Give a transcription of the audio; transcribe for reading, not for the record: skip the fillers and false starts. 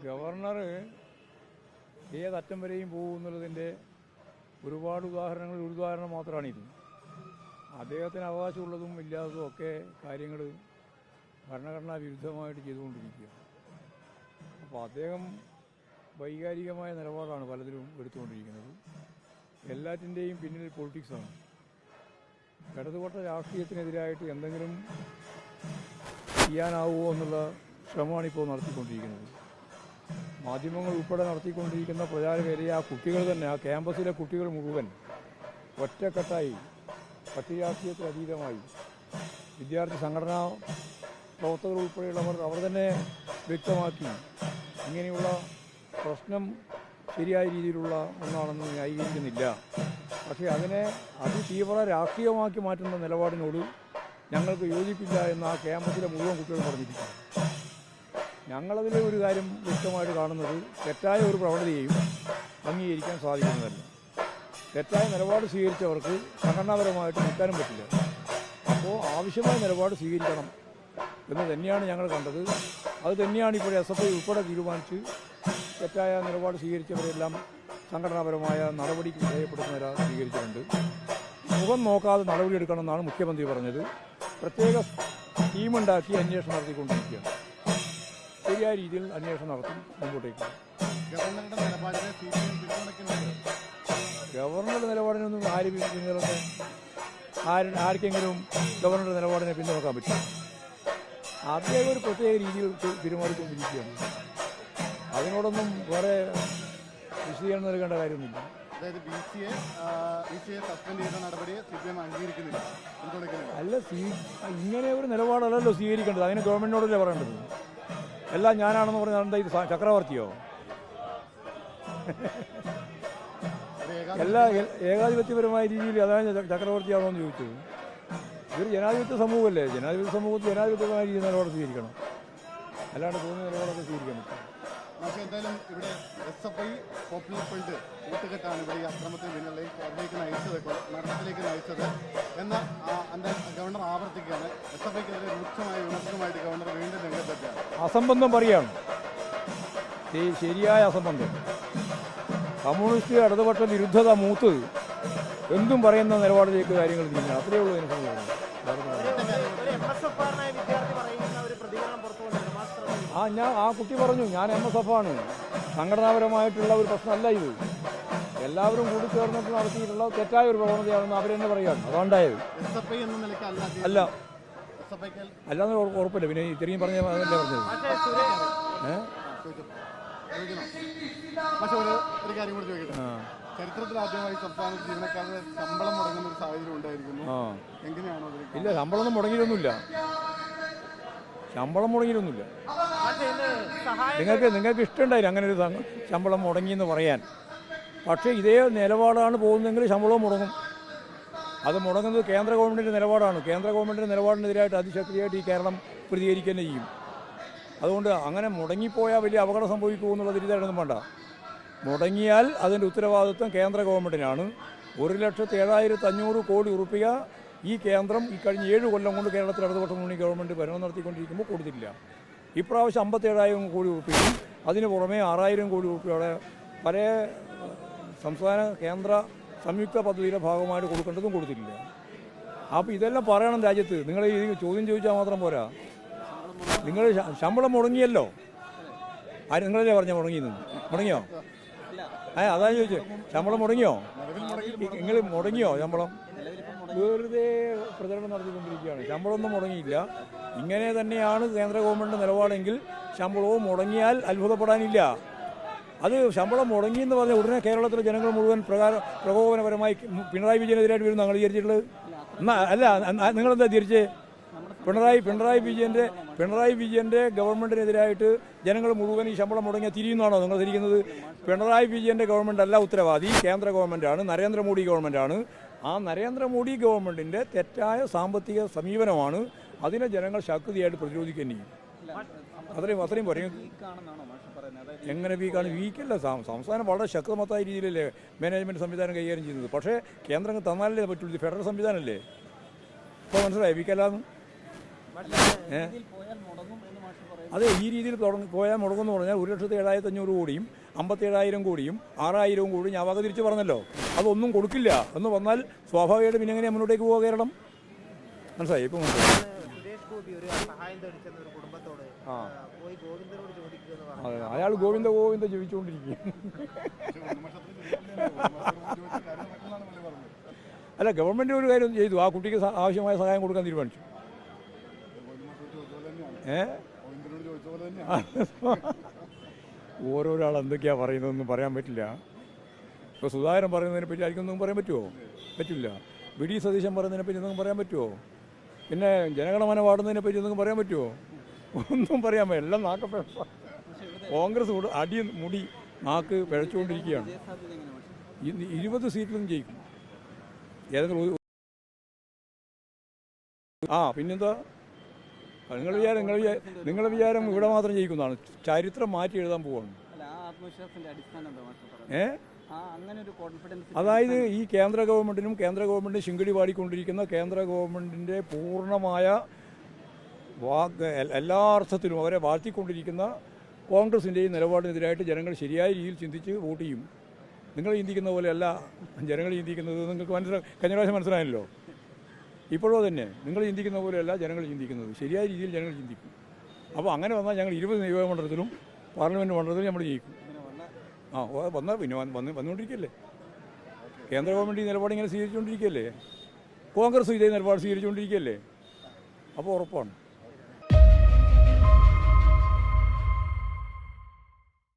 Governor ഏതറ്റം വരെയും പോകുമെന്നുള്ളതിൻ്റെ ഒരുപാട് ഉദാഹരണങ്ങളിൽ ഒരു ഉദാഹരണം മാത്രമാണിത്. അദ്ദേഹത്തിന് അവകാശമുള്ളതും ഇല്ലാത്തതും ഒക്കെ കാര്യങ്ങൾ ഭരണഘടനാ വിരുദ്ധമായിട്ട് ചെയ്തുകൊണ്ടിരിക്കുക. അപ്പോൾ അദ്ദേഹം വൈകാരികമായ നിലപാടാണ് പലതിലും എടുത്തുകൊണ്ടിരിക്കുന്നത്. എല്ലാറ്റിൻ്റെയും പിന്നിൽ പൊളിറ്റിക്സാണ്. ഇടതുപക്ഷ രാഷ്ട്രീയത്തിനെതിരായിട്ട് എന്തെങ്കിലും ചെയ്യാനാവുമോ എന്നുള്ള ശ്രമമാണ് ഇപ്പോൾ നടത്തിക്കൊണ്ടിരിക്കുന്നത്. മാധ്യമങ്ങൾ ഉൾപ്പെടെ നടത്തിക്കൊണ്ടിരിക്കുന്ന പ്രചാരവേലയെ ആ കുട്ടികൾ തന്നെ, ആ ക്യാമ്പസിലെ കുട്ടികൾ മുഴുവൻ ഒറ്റക്കെട്ടായി കക്ഷി രാഷ്ട്രീയത്തിന് അതീതമായി വിദ്യാർത്ഥി സംഘടനാ പ്രവർത്തകർ ഉൾപ്പെടെയുള്ളവർ അവർ തന്നെ വ്യക്തമാക്കി ഇങ്ങനെയുള്ള പ്രശ്നം ശരിയായ രീതിയിലുള്ള ഒന്നാണെന്ന് ന്യായീകരിക്കുന്നില്ല. പക്ഷേ അതിനെ അതിതീവ്ര രാഷ്ട്രീയമാക്കി മാറ്റുന്ന നിലപാടിനോട് ഞങ്ങൾക്ക് യോജിപ്പില്ല എന്ന് ആ ക്യാമ്പസിലെ മുഴുവൻ കുട്ടികൾ പറഞ്ഞിരിക്കുന്നു. ഞങ്ങളതിൽ ഒരു കാര്യം വ്യക്തമായിട്ട് കാണുന്നത് തെറ്റായ ഒരു പ്രവണതയെയും അംഗീകരിക്കാൻ സാധിക്കുന്നതല്ല. തെറ്റായ നിലപാട് സ്വീകരിച്ചവർക്ക് സംഘടനാപരമായിട്ട് നിൽക്കാനും പറ്റില്ല. അപ്പോൾ ആവശ്യമായ നിലപാട് സ്വീകരിക്കണം എന്ന് തന്നെയാണ് ഞങ്ങൾ കണ്ടത്. അത് തന്നെയാണ് ഇപ്പോൾ SFI ഉൾപ്പെടെ തീരുമാനിച്ച് തെറ്റായ നിലപാട് സ്വീകരിച്ചവരെല്ലാം സംഘടനാപരമായ നടപടിക്ക് വിധേയപ്പെടുത്തുന്ന സ്വീകരിച്ചിട്ടുണ്ട്. മുഖം നോക്കാതെ നടപടിയെടുക്കണമെന്നാണ് മുഖ്യമന്ത്രി പറഞ്ഞത്. പ്രത്യേക ടീമുണ്ടാക്കി അന്വേഷണം നടത്തിക്കൊണ്ടിരിക്കുകയാണ്. ശരിയായ രീതിയിൽ അന്വേഷണം നടത്തി മുമ്പോട്ടേക്ക്. ഗവർണറുടെ നിലപാടിനൊന്നും ആർക്കെങ്കിലും ഗവർണറുടെ നിലപാടിനെ പിന്തുണക്കാൻ പറ്റും. അദ്ദേഹം ഒരു പ്രത്യേക രീതിയിൽ പെരുമാറിക്കൊണ്ടിരിക്കുകയാണ്. അതിനോടൊന്നും വേറെ വിശദീകരണം നൽകേണ്ട കാര്യമൊന്നുമില്ല. അല്ല, ഇങ്ങനെ ഒരു നിലപാടല്ലല്ലോ സ്വീകരിക്കേണ്ടത്. അതിന് ഗവൺമെന്റിനോടല്ലേ പറയേണ്ടത്. എല്ലാം ഞാനാണെന്ന് പറഞ്ഞാൽ എന്താ ഇത് ചക്രവർത്തിയോ? എല്ലാ ഏകാധിപത്യപരമായ രീതിയിൽ അതാണ് ചക്രവർത്തിയാണോ എന്ന് ചോദിച്ചത്. ഇതൊരു ജനാധിപത്യ സമൂഹമല്ലേ. ജനാധിപത്യ സമൂഹത്തിൽ ജനാധിപത്യമായ രീതിയിൽ നിലപാട് സ്വീകരിക്കണം. അല്ലാണ്ട് തോന്നിയ നിലപാടൊക്കെ സ്വീകരിക്കാൻ പറ്റും. പക്ഷേ എന്തായാലും ഇവിടെ SFI പോപ്പുലർ ഫ്രണ്ട് കൂട്ടുകെട്ടാണ് ഇവിടെ ഈ അക്രമത്തിന് പിന്നിലെ മരണത്തിലേക്ക് നയിച്ചത് എന്ന് ഗവർണർ ആവർത്തിക്കുകയാണ്. SFIക്കെതിരെ രൂക്ഷമായ വിമർശനമായിട്ട് ഗവർണർ വീണ്ടും രംഗത്തെത്തിയാണ്. അസംബന്ധം പറയുകയാണ്, ശരിയായ അസംബന്ധം. കമ്മ്യൂണിസ്റ്റ് ഇടതുപക്ഷ വിരുദ്ധത മൂത്ത് എന്തും പറയുന്ന നിലപാടിലേക്ക് കാര്യങ്ങൾ നീങ്ങുക. അത്രയേ ഉള്ളൂ എനിക്ക് തോന്നുന്നത്. ആ കുട്ടി പറഞ്ഞു, ഞാൻ MSF ആണ്, സംഘടനാപരമായിട്ടുള്ള ഒരു പ്രശ്നമല്ല ഇത്, എല്ലാവരും കൂടി ചേർന്നിട്ട് നടത്തിയിട്ടുള്ള തെറ്റായ ഒരു പ്രവണതയാണെന്ന് അവരെന്നെ പറയുകയാണ്. അതുകൊണ്ടായത് അല്ല അല്ലാന്ന് ഉറപ്പില്ല. പിന്നെ ഇത്രയും പറഞ്ഞ അതല്ലേ പറഞ്ഞത്. ചരിത്രത്തിൽ ആദ്യമായി സംസ്ഥാനത്ത് ജീവനക്കാരുടെ ശമ്പളം മുടങ്ങുന്ന ഒരു സാഹചര്യം ഉണ്ടായിരിക്കുന്നു. എങ്ങനെയാണോ? ഇല്ല, ശമ്പളമൊന്നും മുടങ്ങിയിരുന്നില്ല. ശമ്പളം മുടങ്ങിയിരുന്നില്ല. നിങ്ങൾക്ക് ഇഷ്ടമുണ്ടായില്ല അങ്ങനെ ഒരു ശമ്പളം മുടങ്ങിയെന്ന് പറയാൻ. പക്ഷേ ഇതേ നിലപാടാണ് പോകുന്നതെങ്കിൽ ശമ്പളവും മുടങ്ങും. അത് മുടങ്ങുന്നത് കേന്ദ്ര ഗവൺമെൻറ്റിൻ്റെ നിലപാടാണ്. കേന്ദ്ര ഗവൺമെൻറ്റിൻ്റെ നിലപാടിനെതിരായിട്ട് അതിശക്തിയായിട്ട് ഈ കേരളം പ്രതികരിക്കുക തന്നെ ചെയ്യും. അതുകൊണ്ട് അങ്ങനെ മുടങ്ങിപ്പോയാൽ വലിയ അപകടം സംഭവിക്കുമെന്നുള്ള തിരിച്ചറിയൊന്നും വേണ്ട. മുടങ്ങിയാൽ അതിൻ്റെ ഉത്തരവാദിത്വം കേന്ദ്ര ഗവൺമെൻറ്റിനാണ്. 1,07,500 കോടി രൂപ ഈ കേന്ദ്രം ഈ കഴിഞ്ഞ 7 കൊല്ലം കൊണ്ട് കേരളത്തിൽ ഇടതുപക്ഷ മുന്നണി ഗവൺമെൻറ് ഭരണം നടത്തിക്കൊണ്ടിരിക്കുമ്പോൾ കൊടുത്തിട്ടില്ല. ഇപ്രാവശ്യം 57,000 കോടി രൂപയും അതിന് പുറമെ 6,000 കോടി രൂപയുടെ പല സംസ്ഥാന കേന്ദ്ര സംയുക്ത പദ്ധതിയുടെ ഭാഗമായിട്ട് കൊടുക്കേണ്ടതും കൊടുത്തിട്ടില്ല. അപ്പോൾ ഇതെല്ലാം പറയണം രാജ്യത്ത്. നിങ്ങൾ ഈ ചോദ്യം ചോദിച്ചാൽ മാത്രം പോരാ. നിങ്ങൾ ശമ്പളം മുടങ്ങിയല്ലോ. നിങ്ങളല്ലേ പറഞ്ഞ മുടങ്ങിയോ? അതാ ചോദിച്ചത്. ശമ്പളം മുടങ്ങിയോ? നിങ്ങൾ മുടങ്ങിയോ ശമ്പളം? വെറുതെ പ്രചരണം നടത്തിക്കൊണ്ടിരിക്കുകയാണ്. ശമ്പളമൊന്നും മുടങ്ങിയില്ല. ഇങ്ങനെ തന്നെയാണ് കേന്ദ്ര ഗവൺമെൻറ് നിലപാടെങ്കിൽ ശമ്പളവും മുടങ്ങിയാൽ അത്ഭുതപ്പെടാനില്ല. അത് ശമ്പളം മുടങ്ങിയെന്ന് പറഞ്ഞാൽ ഉടനെ കേരളത്തിലെ ജനങ്ങൾ മുഴുവൻ പ്രകോപനപരമായി പിണറായി വിജയനെതിരായിട്ട് വരും ഞങ്ങൾ വിചാരിച്ചിട്ടുള്ളത്. അല്ല, നിങ്ങളെന്താ തിരിച്ച് പിണറായി വിജയൻ്റെ ഗവൺമെൻറ്റിനെതിരായിട്ട് ജനങ്ങൾ മുഴുവൻ ഈ ശമ്പളം മുടങ്ങിയ തിരിയുന്നതാണോ നിങ്ങൾ ധരിക്കുന്നത്? പിണറായി വിജയൻ്റെ ഗവൺമെൻറ് അല്ല ഉത്തരവാദി, കേന്ദ്ര ഗവൺമെൻറ്റാണ്, നരേന്ദ്രമോദി ഗവൺമെൻറ്റാണ്. ആ നരേന്ദ്രമോദി ഗവൺമെൻറ്റിൻ്റെ തെറ്റായ സാമ്പത്തിക സമീപനമാണ്. അതിനെ ജനങ്ങൾ ശക്തിയായിട്ട് പ്രതിരോധിക്കുകയും ചെയ്യും. അത്രയും പറയും. എങ്ങനെ വീക്കാണ്? വീക്കല്ല. സംസ്ഥാനം വളരെ ശക്തമത്തായ രീതിയിലല്ലേ മാനേജ്മെൻറ്റ് സംവിധാനം കൈകാര്യം ചെയ്യുന്നത്. പക്ഷേ കേന്ദ്രം തന്നാലല്ലേ പറ്റുള്ളൂ. ഇത് ഫെഡറൽ സംവിധാനമല്ലേ. ഇപ്പോൾ മനസ്സിലായി വീക്കല്ലാന്ന്. അത് ഈ രീതിയിൽ പോയാൽ മുടങ്ങുമെന്ന് പറഞ്ഞാൽ 1,07,500 കോടിയും 57,000 കോടിയും 6,000 കോടിയും ഞാൻ വക തിരിച്ച് പറഞ്ഞല്ലോ. അതൊന്നും കൊടുക്കില്ല എന്ന് വന്നാൽ സ്വാഭാവികമായിട്ട് പിന്നെ എങ്ങനെയാണ് മുന്നോട്ടേക്ക് പോകുക കേരളം? മനസ്സിലായി? ഇപ്പം സുരേഷ് ഗോപി ഒരു സഹായം തേടിച്ചെന്ന ഒരു കുടുംബത്തോട് പോയി ഗോവിന്ദനോട് ചോദിക്കുക. അതെ, അയാൾ ഗോവിന്ദ ജീവിച്ചുകൊണ്ടിരിക്കും. അല്ല, ഗവൺമെൻറ് ഒരു കാര്യം ചെയ്തു, ആ കുട്ടിക്ക് ആവശ്യമായ സഹായം കൊടുക്കാൻ തീരുമാനിച്ചു. ഓരോരാൾ എന്തൊക്കെയാണ് പറയുന്നതെന്നും പറയാൻ പറ്റില്ല. ഇപ്പോൾ സുധാകരൻ പറയുന്നതിനെ പറ്റി ആയിരിക്കും പറയാൻ പറ്റുമോ? പറ്റില്ല. വി.ഡി. സതീശൻ പറയുന്നതിനെ പറ്റി എന്തെങ്കിലും പറയാൻ പറ്റുമോ? പിന്നെ ജനഗണമന പാടുന്നതിനെ പറ്റി എന്തെങ്കിലും പറയാൻ പറ്റുമോ? ഒന്നും പറയാൻ പറ്റില്ല. എല്ലാം നാക്കപ്പഴ. കോൺഗ്രസ് അടി മുടി നാക്ക് പിഴച്ചുകൊണ്ടിരിക്കുകയാണ്. 20 സീറ്റിലും ജയിക്കും. ഏതെങ്കിലും പിന്നെന്താ? നിങ്ങളുടെ വിചാരം ഇവിടെ മാത്രം ജയിക്കുന്നതാണ്. ചരിത്രം മാറ്റി എഴുതാൻ പോവാണ്. അതായത് ഈ കേന്ദ്ര ഗവൺമെൻറ്റിനും ശിങ്കിടി പാടിക്കൊണ്ടിരിക്കുന്ന കേന്ദ്ര ഗവൺമെൻറ്റിൻ്റെ പൂർണ്ണമായ എല്ലാ അർത്ഥത്തിലും അവരെ വാഴ്ത്തിക്കൊണ്ടിരിക്കുന്ന കോൺഗ്രസിൻ്റെയും നിലപാടിനെതിരായിട്ട് ജനങ്ങൾ ശരിയായ രീതിയിൽ ചിന്തിച്ച് വോട്ട് ചെയ്യും. നിങ്ങൾ ചിന്തിക്കുന്ന പോലെയല്ല ജനങ്ങൾ ചിന്തിക്കുന്നത്. നിങ്ങൾക്ക് കഴിഞ്ഞ പ്രാവശ്യം മനസ്സിലായല്ലോ. ഇപ്പോഴോ തന്നെ നിങ്ങൾ ചിന്തിക്കുന്ന പോലെയല്ല ജനങ്ങൾ ചിന്തിക്കുന്നത്. ശരിയായ രീതിയിൽ ജനങ്ങൾ ചിന്തിക്കും. അപ്പോൾ അങ്ങനെ വന്നാൽ ഞങ്ങൾ 20 നിയോജക മണ്ഡലത്തിലും പാർലമെൻറ്റ് മണ്ഡലത്തിലും നമ്മൾ ജയിക്കും. പിന്നെ വന്നുകൊണ്ടിരിക്കുകയല്ലേ. കേന്ദ്ര ഗവൺമെൻറ് ഈ നിലപാട് ഇങ്ങനെ സ്വീകരിച്ചുകൊണ്ടിരിക്കുകയല്ലേ. കോൺഗ്രസ് ഇതേ നിലപാട് സ്വീകരിച്ചുകൊണ്ടിരിക്കുകയല്ലേ. അപ്പോൾ ഉറപ്പാണ്.